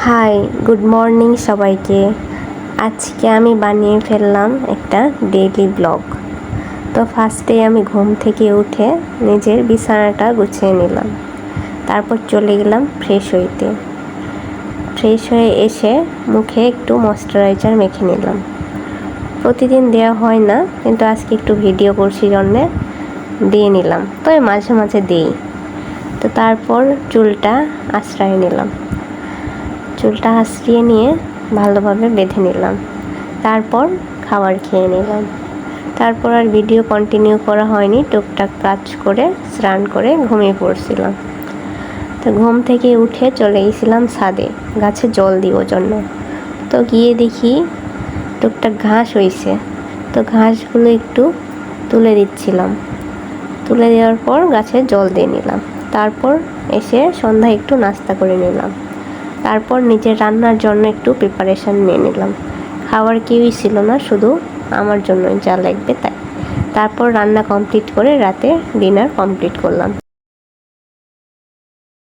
High, good morning সবাইকে। আজকে আমি বানিয়ে ফেললাম একটা ডেইলি ব্লগ। তো ফার্স্টে আমি ঘুম থেকে উঠে নিজের বিছানাটা গুছিয়ে নিলাম, তারপর চলে গেলাম ফ্রেশ হইতে। ফ্রেশ হয়ে এসে মুখে একটু ময়শ্চারাইজার মেখে নিলাম। প্রতিদিন দেওয়া হয় না, কিন্তু আজকে একটু ভিডিও করছি জন্যে দিয়ে নিলাম, তবে মাঝে মাঝে দিই। তো তারপর চুলটা আঁচড়াই নিলাম, চুলটা আঁচড়িয়ে নিয়ে ভালোভাবে বেঁধে নিলাম। তারপর খাবার খেয়ে নিলাম। তারপর আর ভিডিও কন্টিনিউ করা হয়নি, টুকটাক কাজ করে স্নান করে ঘুমিয়ে পড়ছিলাম। তো ঘুম থেকে উঠে চলে গেছিলাম ছাদে গাছে জল দিব জন্য। তো গিয়ে দেখি টুকটাক ঘাস হয়েছে, তো ঘাসগুলো একটু তুলে দিচ্ছিলাম। তুলে দেওয়ার পর গাছে জল দিয়ে নিলাম। তারপর এসে সন্ধ্যায় একটু নাস্তা করে নিলাম। তারপর নিজের রান্নার জন্য একটু প্রিপারেশান নিয়ে নিলাম। খাবার কেউই ছিল না, শুধু আমার জন্যই যা লাগবে তাই। তারপর রান্না কমপ্লিট করে রাতে ডিনার কমপ্লিট করলাম।